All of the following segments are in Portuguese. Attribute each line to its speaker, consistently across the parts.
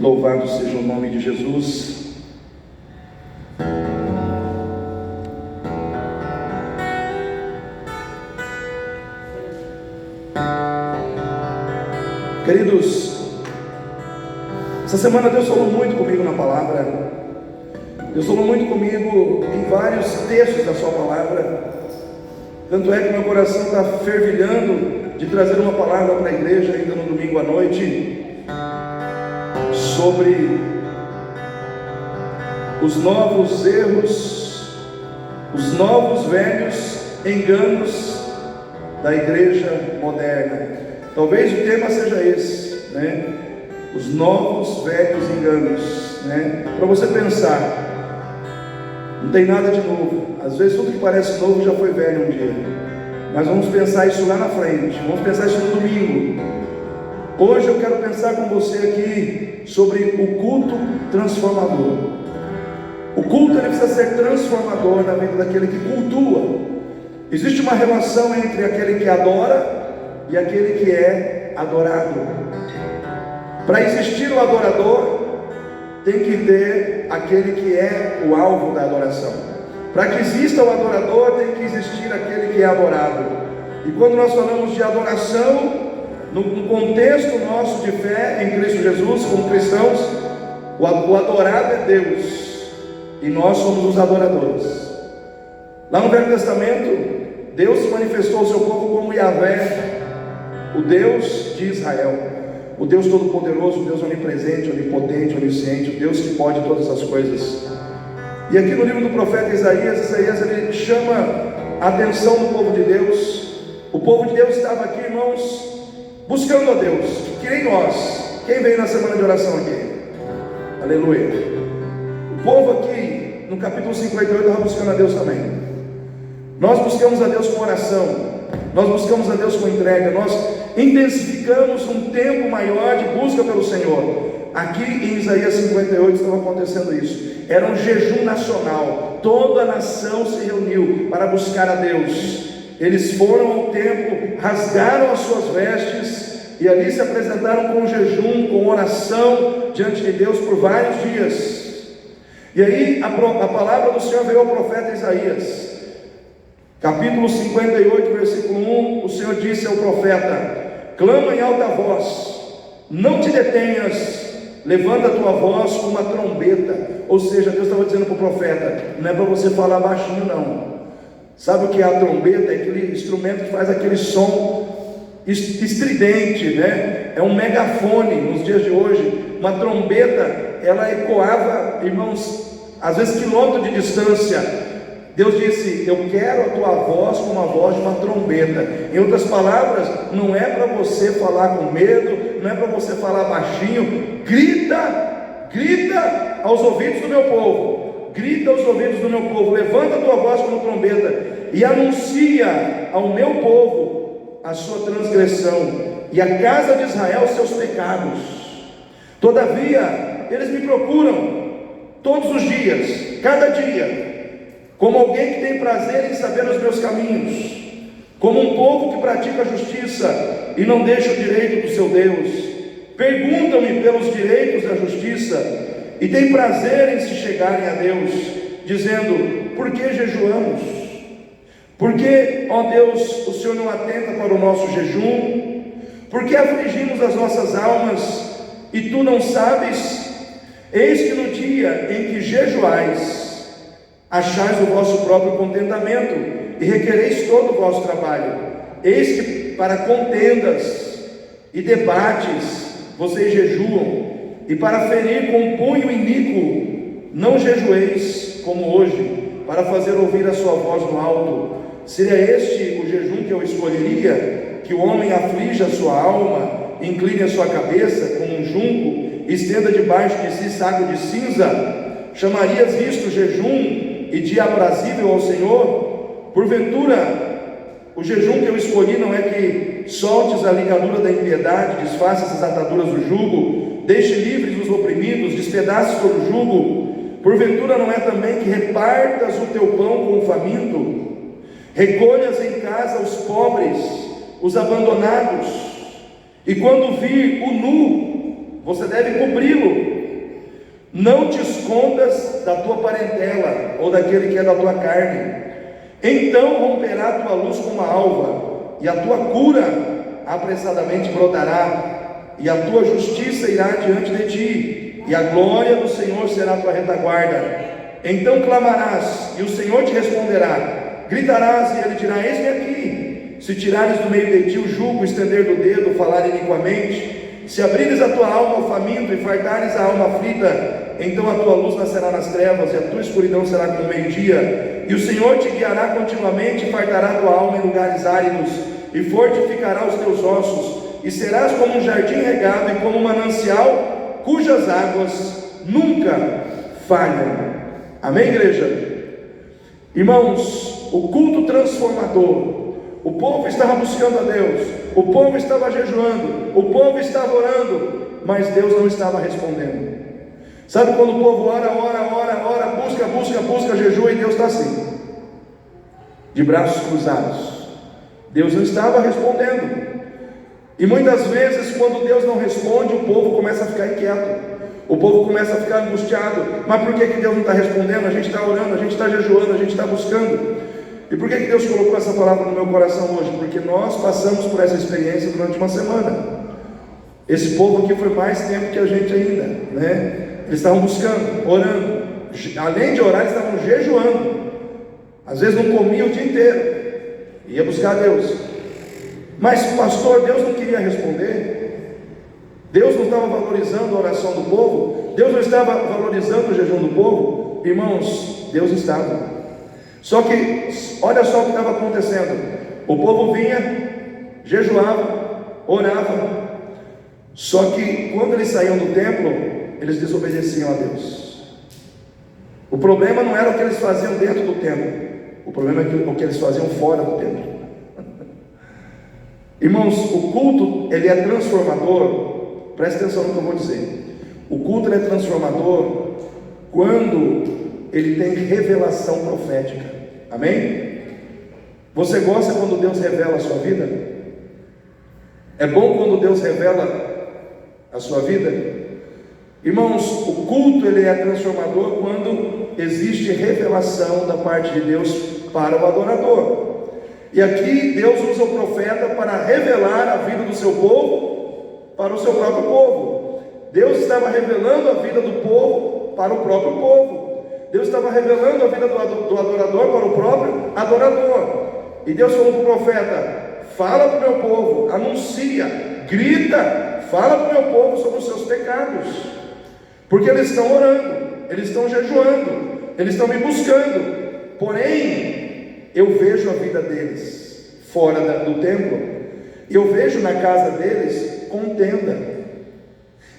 Speaker 1: Louvado seja o nome de Jesus. Queridos, essa semana Deus falou muito comigo na palavra. Deus falou muito comigo em vários textos da sua palavra. Tanto é que meu coração está fervilhando de trazer uma palavra para a igreja ainda no domingo à noite, sobre os novos erros, os novos velhos enganos da igreja moderna. Talvez o tema seja esse, né? Os novos velhos enganos, né? Para você pensar, não tem nada de novo. Às vezes tudo que parece novo já foi velho um dia. Mas vamos pensar isso lá na frente. Vamos pensar isso no domingo. Hoje eu quero pensar com você aqui sobre o culto transformador. O culto ele precisa ser transformador na vida daquele que cultua. Existe uma relação entre aquele que adora e aquele que é adorado. Para existir o adorador, tem que ter aquele que é o alvo da adoração. Para que exista o adorador, tem que existir aquele que é adorado. E quando nós falamos de adoração, no contexto nosso de fé em Cristo Jesus, como cristãos, o adorado é Deus, e nós somos os adoradores. Lá no Velho Testamento, Deus se manifestou ao seu povo como Yahvé, o Deus de Israel, o Deus Todo-Poderoso, o Deus onipresente, onipotente, onisciente, o Deus que pode todas as coisas. E aqui no livro do profeta Isaías ele chama a atenção do povo de Deus. O povo de Deus estava aqui, irmãos, buscando a Deus, que nem nós. Quem veio na semana de oração aqui? Aleluia. O povo aqui, no capítulo 58, estava buscando a Deus também. Nós buscamos a Deus com oração, nós buscamos a Deus com entrega, nós intensificamos um tempo maior de busca pelo Senhor. Aqui em Isaías 58 estava acontecendo isso. Era um jejum nacional, toda a nação se reuniu para buscar a Deus. Eles foram ao templo, rasgaram as suas vestes e ali se apresentaram com jejum, com oração diante de Deus por vários dias. E aí a palavra do Senhor veio ao profeta Isaías, capítulo 58, versículo 1. O Senhor disse ao profeta: clama em alta voz, não te detenhas, levanta a tua voz com uma trombeta. Ou seja, Deus estava dizendo para o profeta: não é para você falar baixinho não. Sabe o que é a trombeta? É aquele instrumento que faz aquele som estridente, né? É um megafone nos dias de hoje. Uma trombeta, ela ecoava, irmãos, às vezes quilômetros de distância. Deus disse: eu quero a tua voz como a voz de uma trombeta. Em outras palavras, não é para você falar com medo, não é para você falar baixinho. Grita aos ouvidos do meu povo. Grita aos ouvidos do meu povo, levanta a tua voz como trombeta e anuncia ao meu povo a sua transgressão e a casa de Israel os seus pecados. Todavia, eles me procuram todos os dias, cada dia, como alguém que tem prazer em saber os meus caminhos, como um povo que pratica a justiça e não deixa o direito do seu Deus. Perguntam-me pelos direitos da justiça e tem prazer em se chegarem a Deus, dizendo: por que jejuamos? Por que, ó Deus, o Senhor não atenta para o nosso jejum? Por que afligimos as nossas almas e tu não sabes? Eis que no dia em que jejuais, achais o vosso próprio contentamento e requereis todo o vosso trabalho. Eis que para contendas e debates vocês jejuam, e para ferir com punho iníquo não jejueis como hoje, para fazer ouvir a sua voz no alto. Seria este o jejum que eu escolheria? Que o homem aflige a sua alma, incline a sua cabeça como um junco, estenda debaixo de si saco de cinza? Chamarias isto jejum e dia aprazível ao Senhor? Porventura o jejum que eu escolhi não é que soltes a ligadura da impiedade, desfaças as ataduras do jugo, deixe livres os oprimidos, despedaces todo o jugo? Porventura não é também que repartas o teu pão com o faminto, recolhas em casa os pobres, os abandonados, e quando vir o nu, você deve cobri-lo. Não te escondas da tua parentela, ou daquele que é da tua carne. Então romperá a tua luz como a alva, e a tua cura apressadamente brotará, e a tua justiça irá diante de ti, e a glória do Senhor será a tua retaguarda. Então clamarás, e o Senhor te responderá. Gritarás, e ele dirá: eis-me aqui. Se tirares do meio de ti o jugo, estender do dedo, falar iniquamente, se abrires a tua alma ao faminto, e fartares a alma aflita, então a tua luz nascerá nas trevas, e a tua escuridão será como o meio-dia. E o Senhor te guiará continuamente, e fartará a tua alma em lugares áridos, e fortificará os teus ossos, e serás como um jardim regado, e como um manancial, cujas águas nunca falham. Amém, igreja? Irmãos, o culto transformador, o povo estava buscando a Deus, o povo estava jejuando, o povo estava orando, mas Deus não estava respondendo. Sabe quando o povo ora, busca, jejua, e Deus está assim, de braços cruzados? Deus não estava respondendo. E muitas vezes, quando Deus não responde, o povo começa a ficar inquieto, o povo começa a ficar angustiado. Mas por que Deus não está respondendo? A gente está orando, a gente está jejuando, a gente está buscando. E por que Deus colocou essa palavra no meu coração hoje? Porque nós passamos por essa experiência durante uma semana. Esse povo aqui foi mais tempo que a gente ainda, né? Eles estavam buscando, orando. Além de orar, eles estavam jejuando. Às vezes não comia o dia inteiro, ia buscar a Deus. Mas pastor, Deus não queria responder? Deus não estava valorizando a oração do povo? Deus não estava valorizando o jejum do povo? Irmãos, Deus estava. Só que, olha só o que estava acontecendo. O povo vinha, jejuava, orava. Só que quando eles saíam do templo, eles desobedeciam a Deus. O problema não era o que eles faziam dentro do templo, o problema é o que eles faziam fora do templo. Irmãos, o culto, ele é transformador. Preste atenção no que eu vou dizer. O culto, ele é transformador quando ele tem revelação profética. Amém? Você gosta quando Deus revela a sua vida? É bom quando Deus revela a sua vida? Irmãos, o culto, ele é transformador quando existe revelação da parte de Deus para o adorador. E aqui Deus usa o profeta para revelar a vida do seu povo para o seu próprio povo. Deus estava revelando a vida do povo para o próprio povo. Deus estava revelando a vida do adorador para o próprio adorador. E Deus falou para o profeta: fala para o meu povo, anuncia, grita, fala para o meu povo sobre os seus pecados, porque eles estão orando, eles estão jejuando, eles estão me buscando. Porém, eu vejo a vida deles fora do templo, eu vejo na casa deles contenda,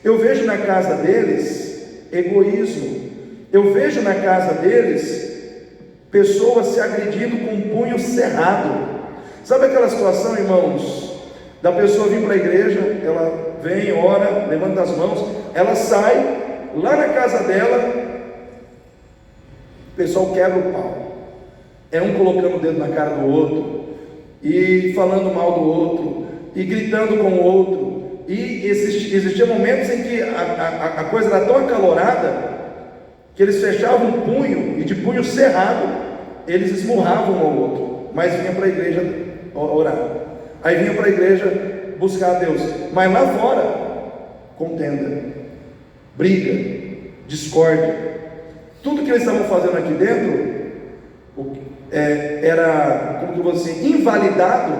Speaker 1: eu vejo na casa deles egoísmo, eu vejo na casa deles pessoas se agredindo com um punho cerrado. Sabe aquela situação, irmãos, da pessoa vir para a igreja, ela vem, ora, levanta as mãos, ela sai, lá na casa dela, o pessoal quebra o pau. É um colocando o dedo na cara do outro, e falando mal do outro, e gritando com o outro. E existiam momentos em que a coisa era tão acalorada, que eles fechavam um punho, e de punho cerrado, eles esmurravam um ao outro. Mas vinha para a igreja orar, aí vinha para a igreja buscar a Deus. Mas lá fora, contenda, briga, discórdia. Tudo que eles estavam fazendo aqui dentro era, como que eu vou dizer, invalidado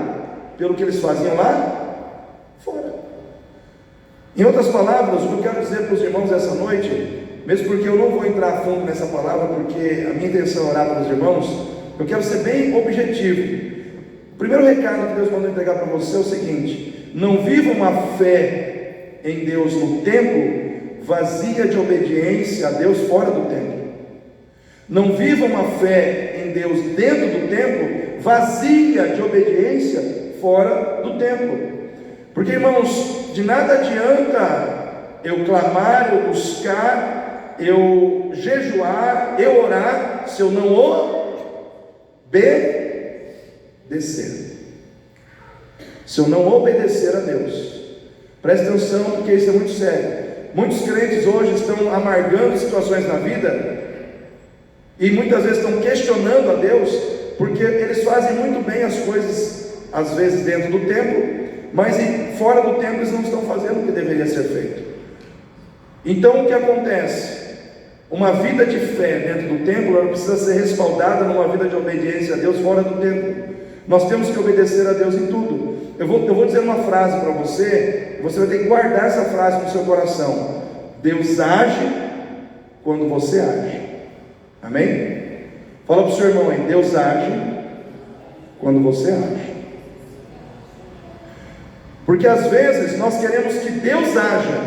Speaker 1: pelo que eles faziam lá fora. Em outras palavras, o que eu quero dizer para os irmãos essa noite, mesmo porque eu não vou entrar a fundo nessa palavra, porque a minha intenção é orar para os irmãos, eu quero ser bem objetivo. O primeiro recado que Deus mandou entregar para você é o seguinte: não viva uma fé em Deus no templo vazia de obediência a Deus fora do templo. Não viva uma fé em Deus dentro do templo vazia de obediência fora do templo. Porque, irmãos, de nada adianta eu clamar, eu buscar, eu jejuar, eu orar, se eu não obedecer. Se eu não obedecer a Deus. Preste atenção, porque isso é muito sério. Muitos crentes hoje estão amargando situações na vida e muitas vezes estão questionando a Deus, porque eles fazem muito bem as coisas, às vezes dentro do templo, mas fora do templo eles não estão fazendo o que deveria ser feito. Então o que acontece? Uma vida de fé dentro do templo, ela precisa ser respaldada numa vida de obediência a Deus fora do templo. Nós temos que obedecer a Deus em tudo. Eu vou dizer uma frase para você, e você vai ter que guardar essa frase no seu coração. Deus age quando você age. Amém? Fala para o seu irmão aí, Deus age quando você age. Porque às vezes nós queremos que Deus haja,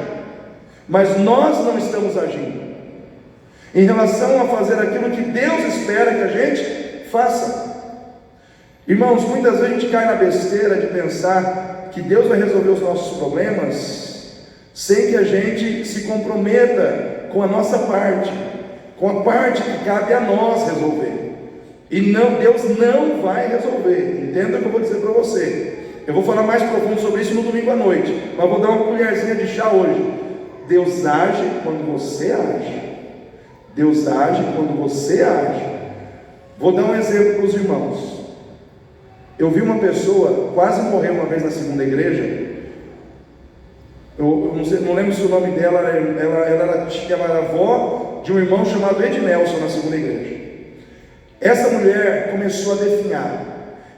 Speaker 1: mas nós não estamos agindo em relação a fazer aquilo que Deus espera que a gente faça. Irmãos, muitas vezes a gente cai na besteira de pensar que Deus vai resolver os nossos problemas sem que a gente se comprometa com a nossa parte, com a parte que cabe a nós resolver. E não, Deus não vai resolver. Entenda o que eu vou dizer para você. Eu vou falar mais profundo sobre isso no domingo à noite, mas vou dar uma colherzinha de chá hoje. Deus age quando você age. Deus age quando você age. Vou dar um exemplo para os irmãos. Eu vi uma pessoa quase morrer uma vez na segunda igreja. Eu não lembro se o nome dela ela era avó de um irmão chamado Ednelson na segunda igreja. Essa mulher começou a definhar,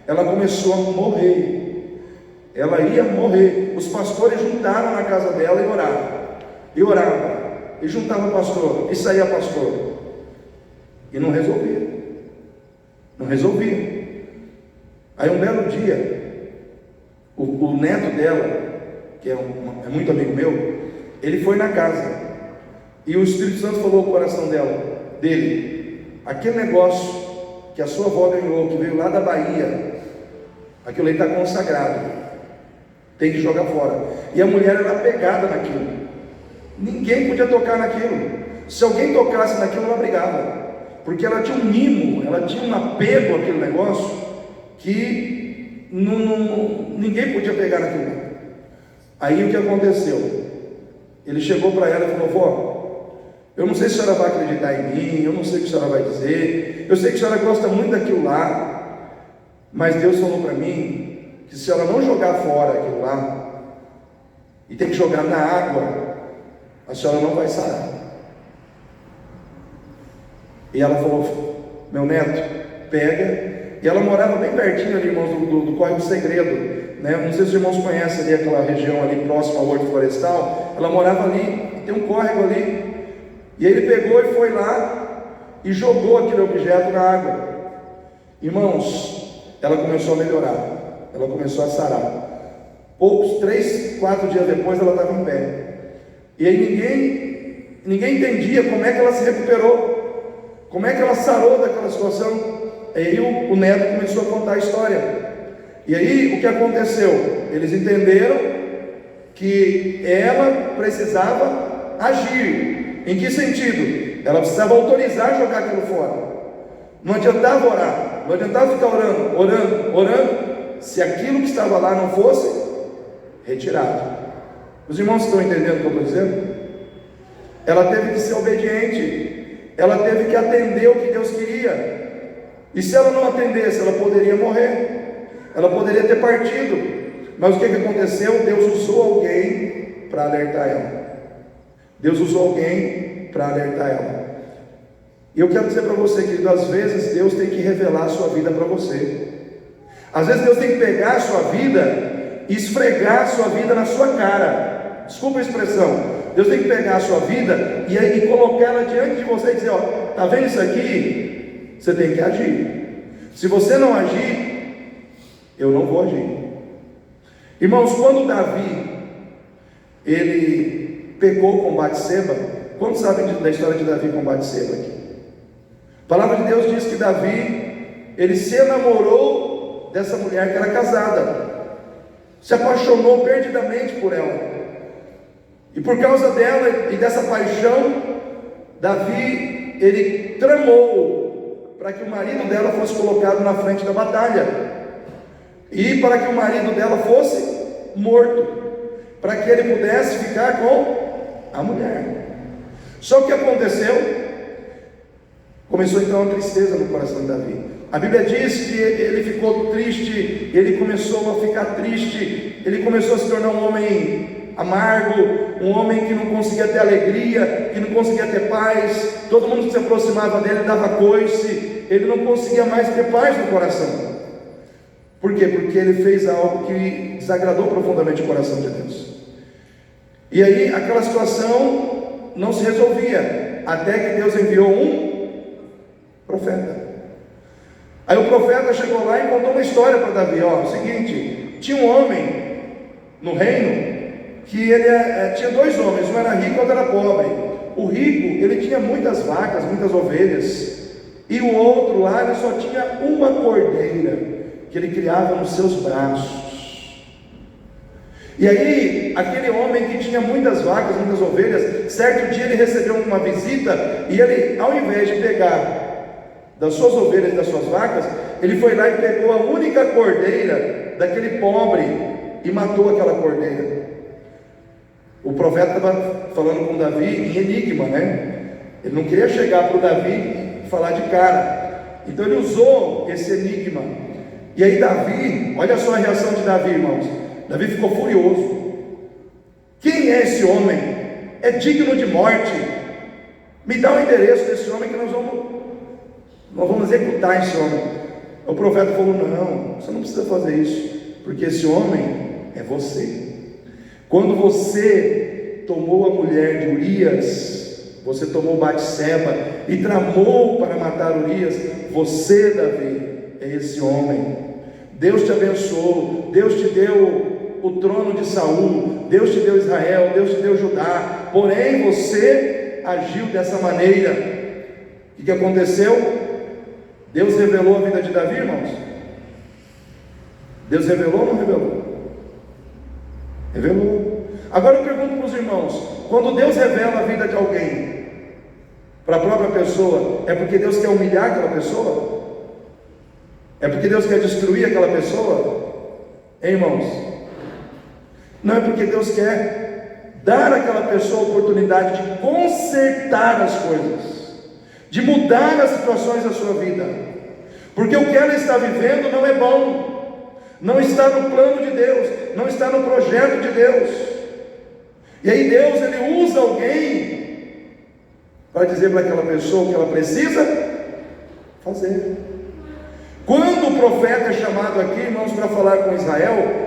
Speaker 1: ela começou a morrer, ela ia morrer. Os pastores juntaram na casa dela e oravam, e juntavam o pastor, e saía pastor, e não resolvia. Aí um belo dia, o neto dela, que é muito amigo meu, ele foi na casa, e o Espírito Santo falou ao coração dele, aquele negócio que a sua avó ganhou, que veio lá da Bahia, aquilo aí está consagrado, tem que jogar fora. E a mulher era pegada naquilo, ninguém podia tocar naquilo. Se alguém tocasse naquilo, ela brigava, porque ela tinha um mimo, ela tinha um apego àquele negócio, que ninguém podia pegar naquilo. Aí o que aconteceu? Ele chegou para ela e falou: vó, eu não sei se a senhora vai acreditar em mim, eu não sei o que a senhora vai dizer, eu sei que a senhora gosta muito daquilo lá, mas Deus falou para mim que se ela não jogar fora aquilo lá, e tem que jogar na água, a senhora não vai sarar. E ela falou: meu neto, pega. E ela morava bem pertinho ali, irmãos, do Córrego Segredo, né? Não sei se os irmãos conhecem ali aquela região ali próxima ao Horto Florestal. Ela morava ali, tem um córrego ali. E aí ele pegou e foi lá e jogou aquele objeto na água. Irmãos, ela começou a melhorar, ela começou a sarar. 3, 4 dias depois ela estava em pé. E aí ninguém entendia como é que ela se recuperou, como é que ela sarou daquela situação. Aí o neto começou a contar a história. E aí o que aconteceu? Eles entenderam que ela precisava agir. Em que sentido? Ela precisava autorizar jogar aquilo fora. Não adiantava orar, não adiantava ficar orando, se aquilo que estava lá não fosse retirado. Os irmãos estão entendendo o que eu estou dizendo? Ela teve que ser obediente, ela teve que atender o que Deus queria. E se ela não atendesse, ela poderia morrer, ela poderia ter partido. Mas o que aconteceu? Deus usou alguém para alertar ela. Deus usou alguém para alertar ela. E eu quero dizer para você, querido, às vezes Deus tem que revelar a sua vida para você. Às vezes Deus tem que pegar a sua vida e esfregar a sua vida na sua cara. Desculpa a expressão. Deus tem que pegar a sua vida e colocar ela diante de você e dizer: ó, está vendo isso aqui? Você tem que agir. Se você não agir, eu não vou agir. Irmãos, quando Davi ele pecou com Batseba, quantos sabem da história de Davi com Batseba aqui? A palavra de Deus diz que Davi ele se enamorou dessa mulher que era casada, se apaixonou perdidamente por ela, e por causa dela e dessa paixão, Davi ele tramou para que o marido dela fosse colocado na frente da batalha, e para que o marido dela fosse morto, para que ele pudesse ficar com a mulher. Só que o que aconteceu? Começou então a tristeza no coração de Davi. A Bíblia diz que ele ficou triste, ele começou a ficar triste, ele começou a se tornar um homem amargo, um homem que não conseguia ter alegria, que não conseguia ter paz. Todo mundo que se aproximava dele dava coice, ele não conseguia mais ter paz no coração. Por quê? Porque ele fez algo que desagradou profundamente o coração de Deus. E aí aquela situação não se resolvia, até que Deus enviou um profeta. Aí o profeta chegou lá e contou uma história para Davi. Ó, o seguinte, tinha um homem no reino que ele tinha dois homens, um era rico e o outro era pobre. O rico, ele tinha muitas vacas, muitas ovelhas, e o outro lá, ele só tinha uma cordeira que ele criava nos seus braços. E aí, aquele homem que tinha muitas vacas, muitas ovelhas, certo dia ele recebeu uma visita, e ele, ao invés de pegar das suas ovelhas e das suas vacas, ele foi lá e pegou a única cordeira daquele pobre e matou aquela cordeira. O profeta estava falando com Davi em enigma, né? Ele não queria chegar para o Davi e falar de cara. Então ele usou esse enigma. E aí Davi, olha só a reação de Davi, irmãos. Davi ficou furioso. Quem é esse homem? É digno de morte. Me dá o endereço desse homem que nós vamos executar esse homem. O profeta falou: não, você não precisa fazer isso, porque esse homem é você. Quando você tomou a mulher de Urias, você tomou Batseba e tramou para matar Urias, você, Davi, é esse homem. Deus te abençoou, Deus te deu o trono de Saul, Deus te deu Israel, Deus te deu Judá, porém você agiu dessa maneira. O que aconteceu? Deus revelou a vida de Davi, irmãos? Deus revelou ou não revelou? Revelou. Agora eu pergunto para os irmãos: quando Deus revela a vida de alguém para a própria pessoa, é porque Deus quer humilhar aquela pessoa? É porque Deus quer destruir aquela pessoa? Hein, irmãos? Não, é porque Deus quer dar àquela pessoa a oportunidade de consertar as coisas, de mudar as situações da sua vida, porque o que ela está vivendo não é bom, não está no plano de Deus, não está no projeto de Deus. E aí Deus, ele usa alguém para dizer para aquela pessoa o que ela precisa fazer. Quando o profeta é chamado aqui, irmãos, para falar com Israel,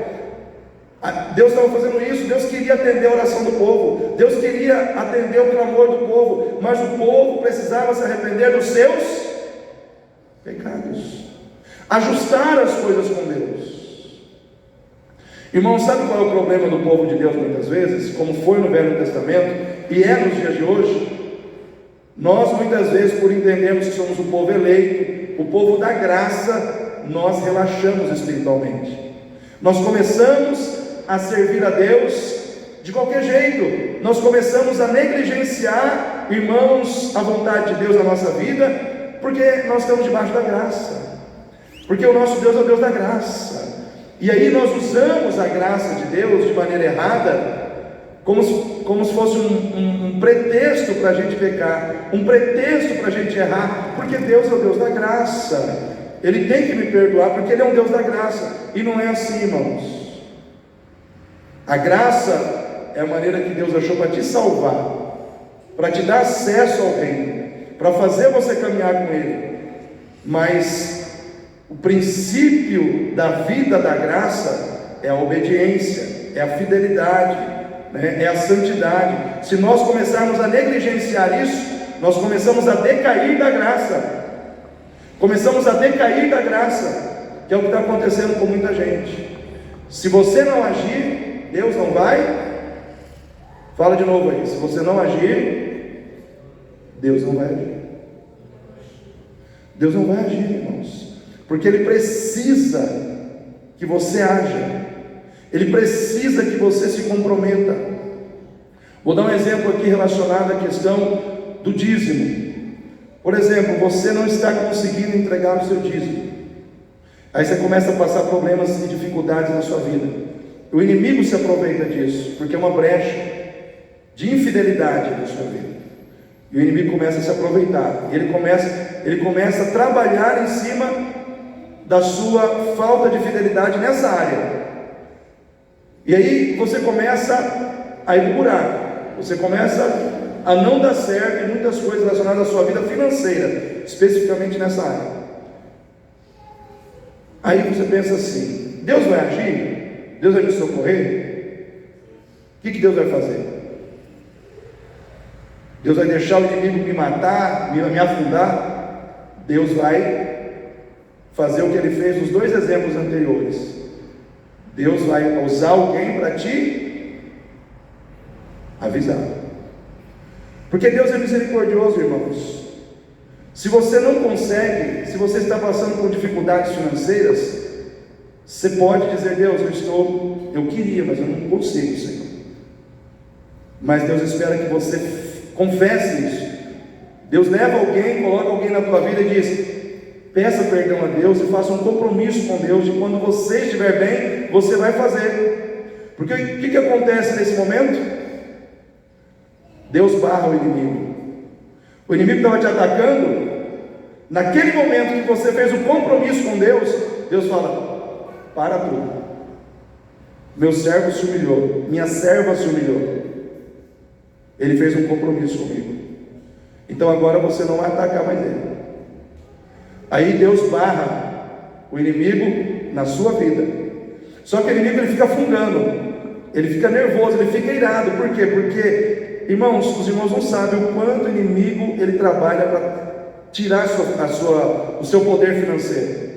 Speaker 1: Deus estava fazendo isso. Deus queria atender a oração do povo, Deus queria atender o clamor do povo, mas o povo precisava se arrepender dos seus pecados, ajustar as coisas com Deus. Irmão, sabe qual é o problema do povo de Deus muitas vezes? Como foi no Velho Testamento e é nos dias de hoje. Nós muitas vezes, por entendermos que somos o povo eleito, o povo da graça, nós relaxamos espiritualmente. Nós começamos a servir a Deus de qualquer jeito. Nós começamos a negligenciar, irmãos, a vontade de Deus na nossa vida, porque nós estamos debaixo da graça, porque o nosso Deus é o Deus da graça. E aí nós usamos a graça de Deus de maneira errada, como se fosse um pretexto para a gente pecar, um pretexto para a gente errar, porque Deus é o Deus da graça. Ele tem que me perdoar, porque Ele é um Deus da graça. E não é assim, irmãos. A graça é a maneira que Deus achou para te salvar, para te dar acesso ao reino, para fazer você caminhar com Ele. Mas o princípio da vida da graça é a obediência, é a fidelidade, né? É a santidade. Se nós começarmos a negligenciar isso, nós começamos a decair da graça. Começamos a decair da graça, que é o que está acontecendo com muita gente. Se você não agir, Deus não vai. Fala de novo aí. Se você não agir, Deus não vai agir. Deus não vai agir, irmãos, porque Ele precisa que você haja. Ele precisa que você se comprometa. Vou dar um exemplo aqui relacionado à questão do dízimo. Por exemplo, você não está conseguindo entregar o seu dízimo. Aí você começa a passar problemas e dificuldades na sua vida. O inimigo se aproveita disso, porque é uma brecha de infidelidade na sua vida. E o inimigo começa a se aproveitar. Ele começa a trabalhar em cima da sua falta de fidelidade nessa área. E aí você começa a ir no buraco. Você começa a não dar certo em muitas coisas relacionadas à sua vida financeira, especificamente nessa área. Aí você pensa assim: Deus vai agir? Deus vai me socorrer? O que Deus vai fazer? Deus vai deixar o inimigo me matar, me afundar? Deus vai fazer o que ele fez nos 2 exemplos anteriores. Deus vai usar alguém para te avisar. Porque Deus é misericordioso, irmãos. Se você não consegue, se você está passando por dificuldades financeiras, você pode dizer: Deus, eu queria, mas eu não consigo, Senhor. Mas Deus espera que você confesse isso. Deus leva alguém, coloca alguém na tua vida e diz: peça perdão a Deus e faça um compromisso com Deus de quando você estiver bem, você vai fazer. Porque o que acontece nesse momento? Deus barra o inimigo. O inimigo estava te atacando. Naquele momento que você fez um compromisso com Deus, Deus fala: para tudo. Meu servo se humilhou, minha serva se humilhou. Ele fez um compromisso comigo. Então agora você não vai atacar mais ele. Aí Deus barra o inimigo na sua vida. Só que o inimigo, ele fica fungando, ele fica nervoso, ele fica irado. Por quê? Porque, irmãos, os irmãos não sabem o quanto o inimigo ele trabalha para tirar o seu poder financeiro,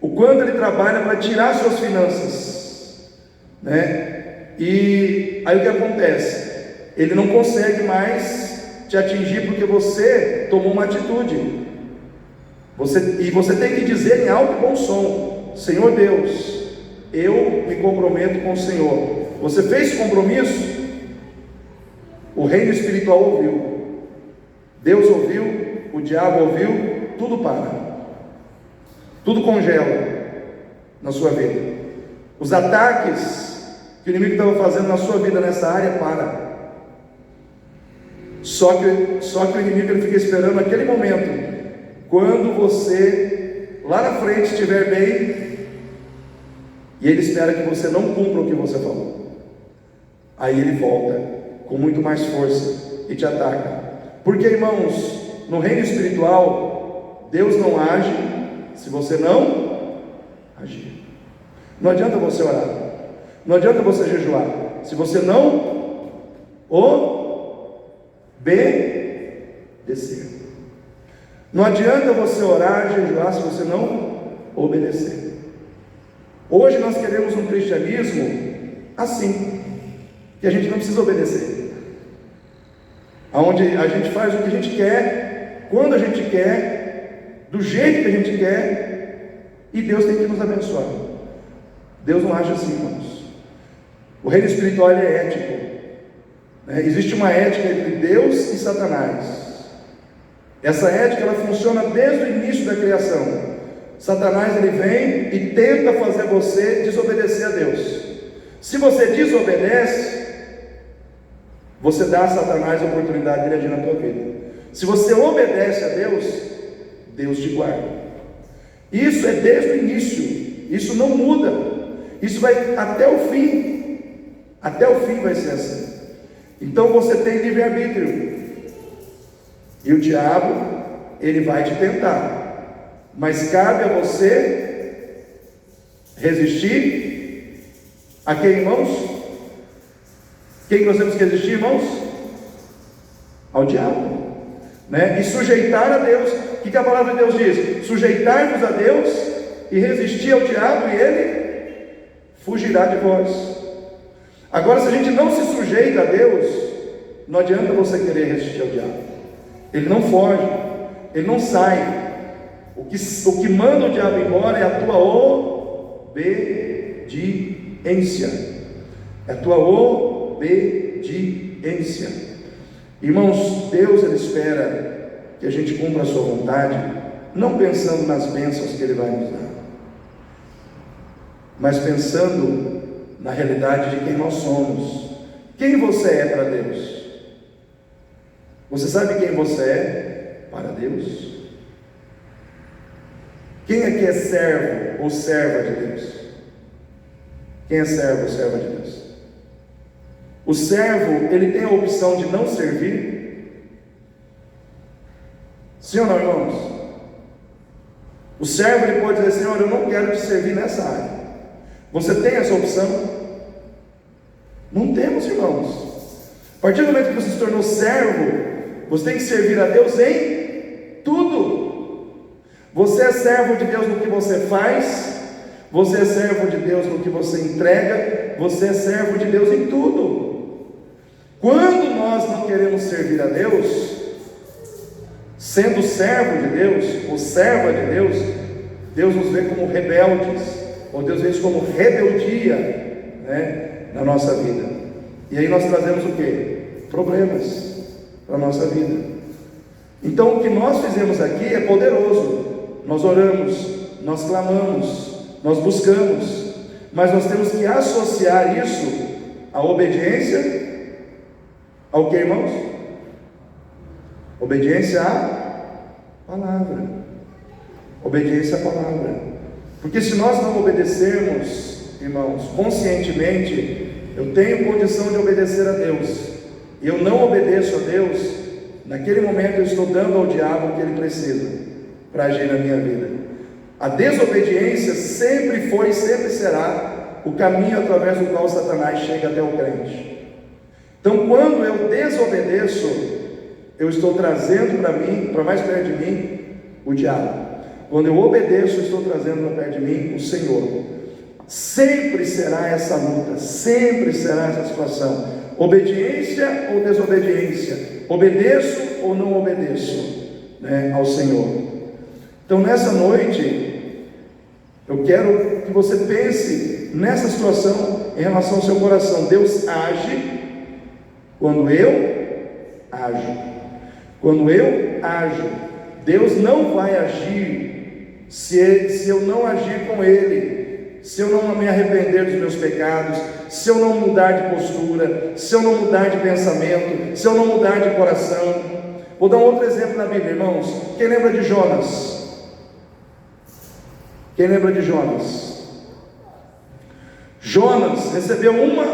Speaker 1: o quanto ele trabalha para tirar suas finanças, né? E aí o que acontece? Ele não consegue mais te atingir porque você tomou uma atitude. Você tem que dizer em alto e bom som: Senhor Deus, eu me comprometo com o Senhor. Você fez esse compromisso? O reino espiritual ouviu, Deus ouviu, o diabo ouviu, tudo para, tudo congela na sua vida. Os ataques que o inimigo estava fazendo na sua vida nessa área para. Só que o inimigo, ele fica esperando aquele momento, quando você lá na frente estiver bem, e ele espera que você não cumpra o que você falou. Aí ele volta com muito mais força e te ataca. Porque, irmãos, no reino espiritual, Deus não age se você não agir. Não adianta você orar, não adianta você jejuar, se você não obedecer. Não adianta você orar, jejuar, se você não obedecer. Hoje nós queremos um cristianismo assim, que a gente não precisa obedecer, aonde a gente faz o que a gente quer, quando a gente quer, do jeito que a gente quer, e Deus tem que nos abençoar. Deus não age assim, irmãos. O reino espiritual, ele é ético, né? Existe uma ética entre Deus e Satanás. Essa ética, ela funciona desde o início da criação. Satanás, ele vem e tenta fazer você desobedecer a Deus. Se você desobedece, você dá a Satanás a oportunidade de ele agir na tua vida. Se você obedece a Deus, Deus te guarda. Isso é desde o início, isso não muda, isso vai até o fim. Até o fim vai ser assim. Então você tem livre-arbítrio. E o diabo, ele vai te tentar, mas cabe a você resistir a quem, irmãos? Quem que nós temos que resistir, irmãos? Ao diabo, né? E sujeitar a Deus. O que a palavra de Deus diz? Sujeitar-vos a Deus e resistir ao diabo, e ele fugirá de vós. Agora, se a gente não se sujeita a Deus, não adianta você querer resistir ao diabo. Ele não foge, ele não sai. O que manda o diabo embora é a tua obediência. É a tua obediência. Irmãos, Deus, ele espera que a gente cumpra a sua vontade, não pensando nas bênçãos que ele vai nos dar, mas pensando na realidade de quem nós somos. Quem você é para Deus? Você sabe quem você é para Deus? Quem aqui é servo ou serva de Deus? Quem é servo ou serva de Deus? O servo, ele tem a opção de não servir? Sim ou não, irmãos? O servo, ele pode dizer: Senhor, eu não quero te servir nessa área. Você tem essa opção? Não temos, irmãos. A partir do momento que você se tornou servo, você tem que servir a Deus em tudo. Você é servo de Deus no que você faz, você é servo de Deus no que você entrega, você é servo de Deus em tudo. Quando nós não queremos servir a Deus, sendo servo de Deus, ou serva de Deus, Deus nos vê como rebeldes, ou Deus vê isso como rebeldia, né, na nossa vida. E aí nós trazemos o quê? Problemas para a nossa vida. Então o que nós fizemos aqui é poderoso. Nós oramos, nós clamamos, nós buscamos, mas nós temos que associar isso à obediência, ao que, irmãos? Obediência à palavra. Obediência à palavra. Porque se nós não obedecermos, irmãos, conscientemente, eu tenho condição de obedecer a Deus, e eu não obedeço a Deus, naquele momento eu estou dando ao diabo o que ele precisa para agir na minha vida. A desobediência sempre foi e sempre será o caminho através do qual Satanás chega até o crente. Então, quando eu desobedeço, eu estou trazendo para mim, para mais perto de mim, o diabo. Quando eu obedeço, eu estou trazendo para perto de mim o Senhor. Sempre será essa luta, sempre será essa situação: obediência ou desobediência, obedeço ou não obedeço, né, ao Senhor. Então nessa noite, eu quero que você pense nessa situação em relação ao seu coração. Deus age quando eu ajo. Quando eu ajo, Deus não vai agir se eu não agir com Ele, se eu não me arrepender dos meus pecados, se eu não mudar de postura, se eu não mudar de pensamento, se eu não mudar de coração. Vou dar um outro exemplo na Bíblia, irmãos. Quem lembra de Jonas? Quem lembra de Jonas? Jonas recebeu uma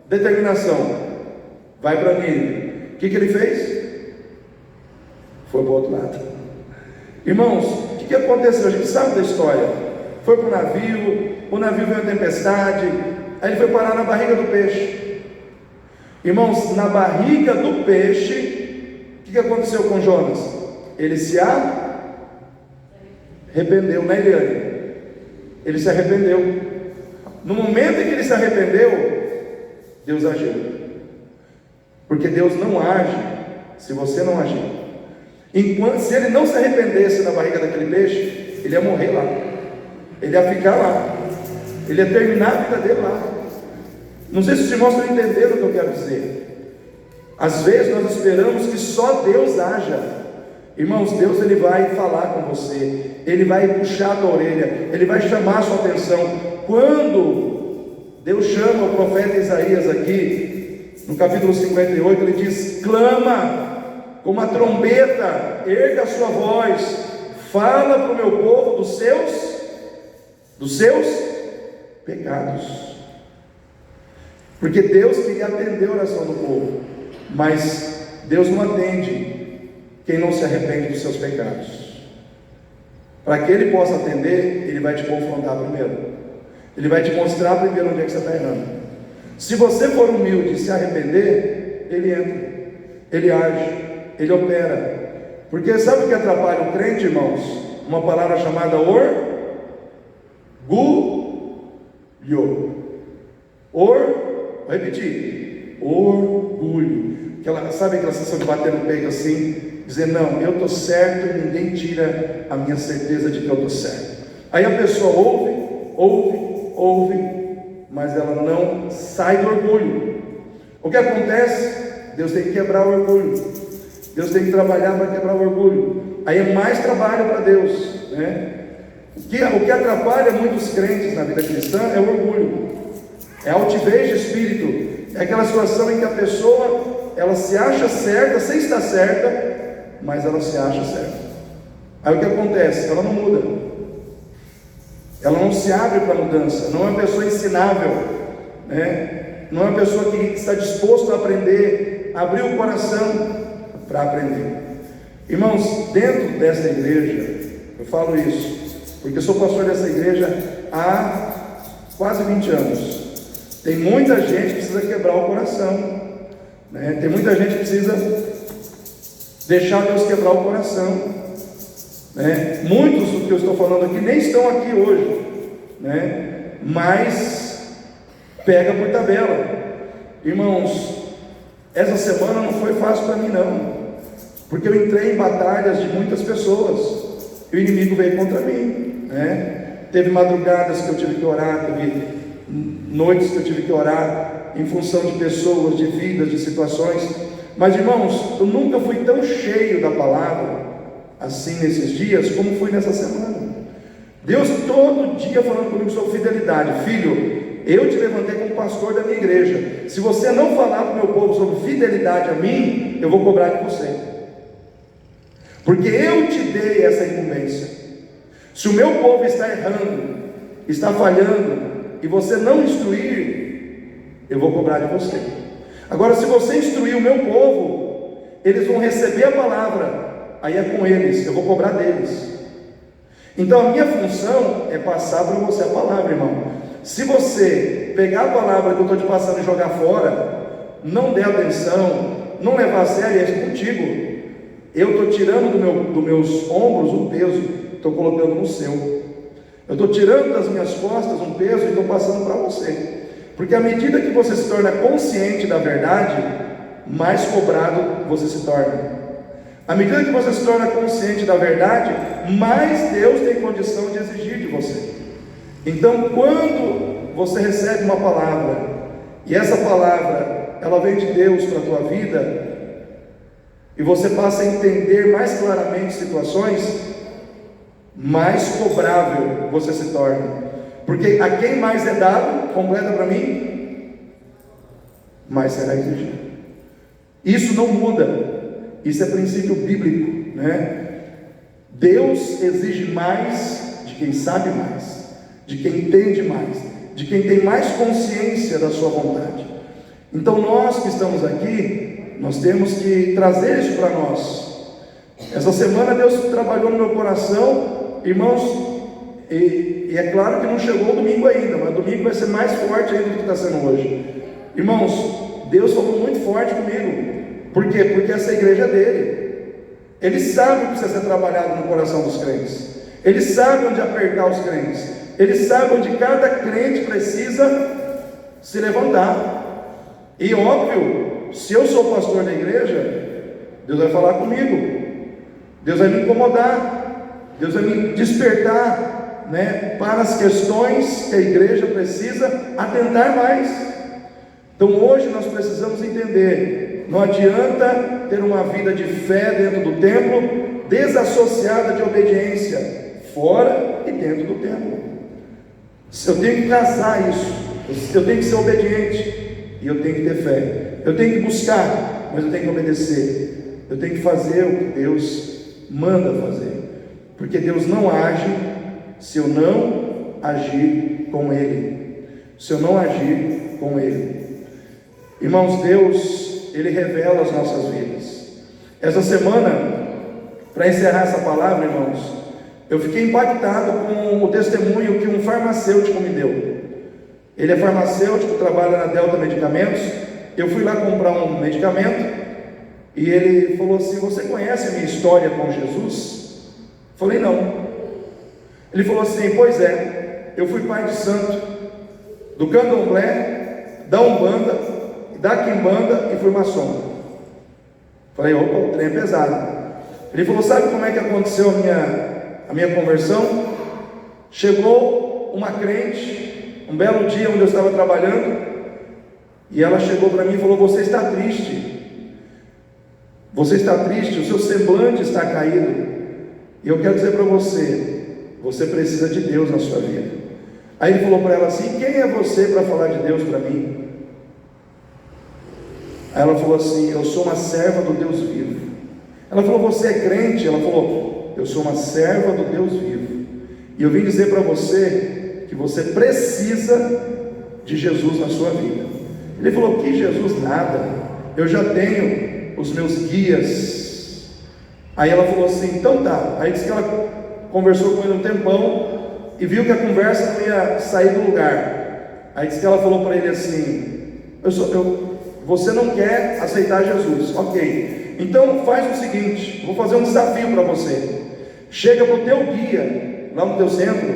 Speaker 1: determinação: vai para Nínive. O que ele fez? Foi para o outro lado. Irmãos, o que aconteceu? A gente sabe da história. Foi para o navio veio a tempestade, aí ele foi parar na barriga do peixe. Irmãos, na barriga do peixe, o que aconteceu com Jonas? Ele se arrependeu, né, Eliane? Ele se arrependeu. No momento em que ele se arrependeu, Deus agiu. Porque Deus não age se você não agir. Enquanto, se ele não se arrependesse na barriga daquele peixe, ele ia morrer lá, ele ia ficar lá, ele ia terminar a vida dele lá. Não sei se os irmãos estão entendendo o que eu quero dizer. Às vezes nós esperamos que só Deus haja. Irmãos, Deus, ele vai falar com você, ele vai puxar a tua orelha, ele vai chamar a sua atenção. Quando Deus chama o profeta Isaías aqui, no capítulo 58, ele diz: clama com uma trombeta, erga a sua voz, fala para o meu povo dos seus pecados. Porque Deus queria atender a oração do povo, mas Deus não atende quem não se arrepende dos seus pecados. Para que Ele possa atender, Ele vai te confrontar primeiro, Ele vai te mostrar primeiro onde é que você está errando. Se você for humilde e se arrepender, Ele entra, Ele age, Ele opera. Porque sabe o que atrapalha o crente, irmãos? Uma palavra chamada orgulho. Vou repetir: orgulho. Sabe aquela sensação de bater no peito assim, dizer: não, eu estou certo e ninguém tira a minha certeza de que eu estou certo. Aí a pessoa ouve, mas ela não sai do orgulho. O que acontece? Deus tem que quebrar o orgulho. Deus tem que trabalhar para quebrar o orgulho. Aí é mais trabalho para Deus, né? O que atrapalha muitos crentes na vida cristã é o orgulho, é a altivez de espírito, é aquela situação em que a pessoa ela se acha certa, sem estar certa, mas ela se acha certa. Aí o que acontece? Ela não muda, ela não se abre para a mudança, não é uma pessoa ensinável, né? Não é uma pessoa que está disposto a aprender, a abrir o coração para aprender. Irmãos, dentro dessa igreja, eu falo isso, porque eu sou pastor dessa igreja há quase 20 anos. Tem muita gente que precisa quebrar o coração, né? Tem muita gente que precisa deixar Deus quebrar o coração, né? Muitos do que eu estou falando aqui nem estão aqui hoje, né? Mas pega por tabela. Irmãos, essa semana não foi fácil para mim não, porque eu entrei em batalhas de muitas pessoas, e o inimigo veio contra mim, né? Teve madrugadas que eu tive que orar, teve noites que eu tive que orar em função de pessoas, de vidas, de situações. Mas irmãos, eu nunca fui tão cheio da palavra assim nesses dias como fui nessa semana. Deus todo dia falando comigo sobre fidelidade. Filho, eu te levantei como pastor da minha igreja. Se você não falar para o meu povo sobre fidelidade a mim, eu vou cobrar de você, porque eu te dei essa incumbência. Se o meu povo está errando, está falhando, e você não instruir, eu vou cobrar de você. Agora, se você instruir o meu povo, eles vão receber a palavra, aí é com eles, eu vou cobrar deles. Então a minha função é passar para você a palavra, irmão. Se você pegar a palavra que eu estou te passando e jogar fora, não der atenção, não levar a sério, é contigo. Eu estou tirando dos meus ombros um peso, estou colocando no seu. Eu estou tirando das minhas costas um peso e estou passando para você. Porque à medida que você se torna consciente da verdade, mais cobrado você se torna. À medida que você se torna consciente da verdade, mais Deus tem condição de exigir de você. Então, quando você recebe uma palavra, e essa palavra, ela vem de Deus para a tua vida, e você passa a entender mais claramente situações, mais cobrável você se torna. Porque a quem mais é dado, completa para mim, mais será exigido. Isso não muda. Isso é princípio bíblico, né? Deus exige mais de quem sabe mais, de quem entende mais, de quem tem mais consciência da sua vontade. Então nós que estamos aqui, nós temos que trazer isso para nós. Essa semana Deus trabalhou no meu coração, irmãos, e é claro que não chegou o domingo ainda, mas domingo vai ser mais forte ainda do que está sendo hoje. Irmãos, Deus falou muito forte comigo. Por quê? Porque essa igreja é dele. Ele sabe o que precisa ser trabalhado no coração dos crentes. Ele sabe onde apertar os crentes. Ele sabe onde cada crente precisa se levantar. E óbvio, se eu sou pastor da igreja, Deus vai falar comigo. Deus vai me incomodar. Deus vai me despertar, né, para as questões que a igreja precisa atentar mais. Então hoje nós precisamos entender. Não adianta ter uma vida de fé dentro do templo, desassociada de obediência, fora e dentro do templo. Eu tenho que casar isso, eu tenho que ser obediente, e eu tenho que ter fé, eu tenho que buscar, mas eu tenho que obedecer, eu tenho que fazer o que Deus manda fazer, porque Deus não age se eu não agir com Ele, se eu não agir com Ele. Irmãos, Deus, Ele revela as nossas vidas. Essa semana, para encerrar essa palavra, irmãos, eu fiquei impactado com o testemunho que um farmacêutico me deu. Ele é farmacêutico, trabalha na Delta Medicamentos. Eu fui lá comprar um medicamento e ele falou assim: você conhece a minha história com Jesus? Falei: não. Ele falou assim: pois é, eu fui pai de santo do candomblé, da umbanda, da quimbanda e fui maçom. Falei: opa, o trem é pesado. Ele falou: sabe como é que aconteceu a minha conversão? Chegou uma crente, um belo dia onde eu estava trabalhando, e ela chegou para mim e falou: você está triste, você está triste, o seu semblante está caído, e eu quero dizer para você, você precisa de Deus na sua vida. Aí ele falou para ela assim: quem é você para falar de Deus para mim? Aí ela falou assim: eu sou uma serva do Deus vivo. Ela falou: você é crente? Ela falou: eu sou uma serva do Deus vivo. E eu vim dizer para você que você precisa de Jesus na sua vida. Ele falou: que Jesus nada, eu já tenho os meus guias. Aí ela falou assim: então tá. Aí disse que ela conversou com ele um tempão e viu que a conversa não ia sair do lugar. Aí disse que ela falou para ele assim: você não quer aceitar Jesus, ok, então faz o seguinte, vou fazer um desafio para você. Chega para o teu guia lá no teu centro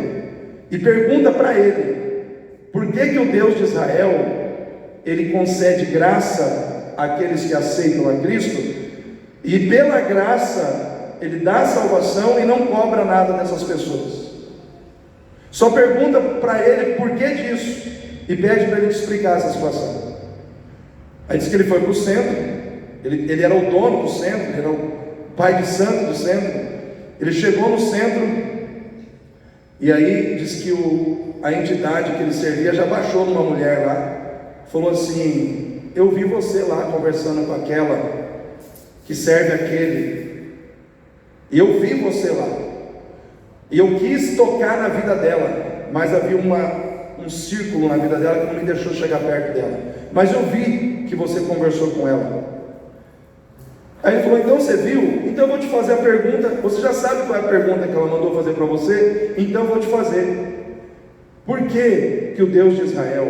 Speaker 1: e pergunta para ele por que o Deus de Israel ele concede graça àqueles que aceitam a Cristo, e pela graça ele dá salvação e não cobra nada dessas pessoas. Só pergunta para ele por que disso e pede para ele te explicar essa situação. Aí diz que ele foi para o centro, ele era o dono do centro, ele era o pai de santo do centro. Ele chegou no centro e aí diz que a entidade que ele servia já baixou numa mulher lá, falou assim: eu vi você lá conversando com aquela que serve aquele, e eu vi você lá, e eu quis tocar na vida dela, mas havia um círculo na vida dela que não me deixou chegar perto dela, mas eu vi que você conversou com ela. Aí ele falou: então você viu? Então eu vou te fazer a pergunta, você já sabe qual é a pergunta que ela mandou fazer para você, então eu vou te fazer: por que o Deus de Israel,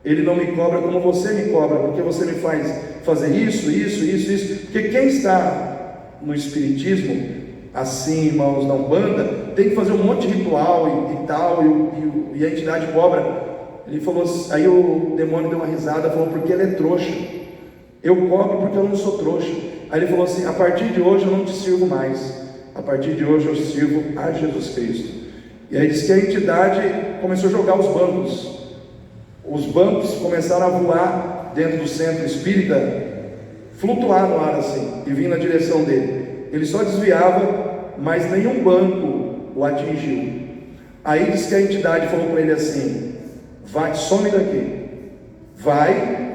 Speaker 1: ele não me cobra como você me cobra? Porque você me faz fazer isso? Porque quem está no espiritismo, assim, irmãos, na Umbanda, tem que fazer um monte de ritual e tal, e a entidade cobra. Ele falou, aí o demônio deu uma risada, falou: porque ele é trouxa, eu cobro porque eu não sou trouxa. Aí ele falou assim: a partir de hoje eu não te sirvo mais, a partir de hoje eu sirvo a Jesus Cristo. E aí diz que a entidade começou a jogar os bancos começaram a voar dentro do centro espírita, flutuar no ar assim, e vir na direção dele. Ele só desviava, mas nenhum banco o atingiu. Aí diz que a entidade falou para ele assim: vai, some daqui, vai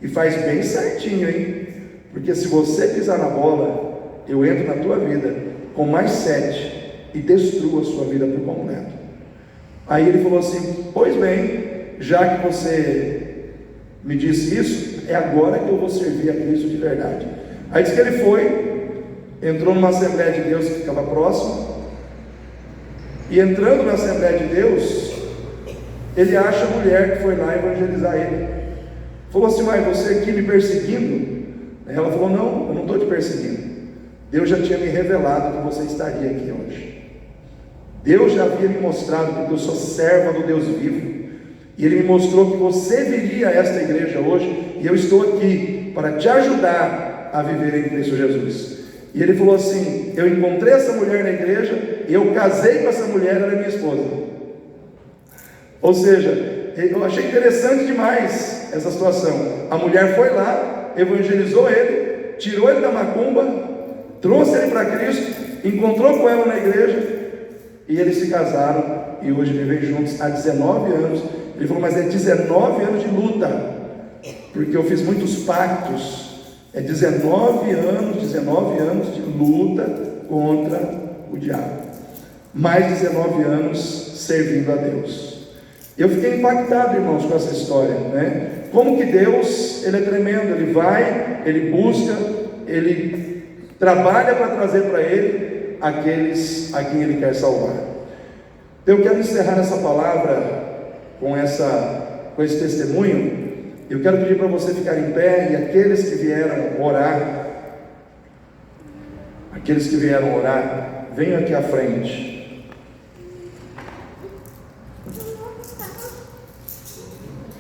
Speaker 1: e faz bem certinho, hein? Porque se você pisar na bola, eu entro na tua vida com mais 7 e destruo a sua vida por completo. Aí ele falou assim: pois bem, já que você me disse isso, é agora que eu vou servir a Cristo de verdade. Aí diz que ele foi, entrou numa Assembleia de Deus que ficava próximo, e entrando na Assembleia de Deus, ele acha a mulher que foi lá evangelizar ele. Falou assim: mas você aqui me perseguindo? Ela falou: não, eu não estou te perseguindo, Deus já tinha me revelado que você estaria aqui hoje. Deus já havia me mostrado, porque eu sou serva do Deus vivo, e Ele me mostrou que você viria a esta igreja hoje, e eu estou aqui para te ajudar a viver em Cristo Jesus. E ele falou assim: eu encontrei essa mulher na igreja, e eu casei com essa mulher, ela é minha esposa. Ou seja, eu achei interessante demais essa situação. A mulher foi lá, evangelizou ele, tirou ele da macumba, trouxe ele para Cristo, encontrou com ela na igreja, e eles se casaram, e hoje vivem juntos há 19 anos. Ele falou: mas é 19 anos de luta, porque eu fiz muitos pactos. É 19 anos de luta contra o diabo, mais 19 anos servindo a Deus. Eu fiquei impactado, irmãos, com essa história, né? Como que Deus, Ele é tremendo. Ele vai, Ele busca, Ele trabalha para trazer para Ele aqueles a quem Ele quer salvar. Eu quero encerrar essa palavra com esse testemunho. Eu quero pedir para você ficar em pé, e aqueles que vieram orar, venham aqui à frente.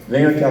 Speaker 1: Venham aqui à frente.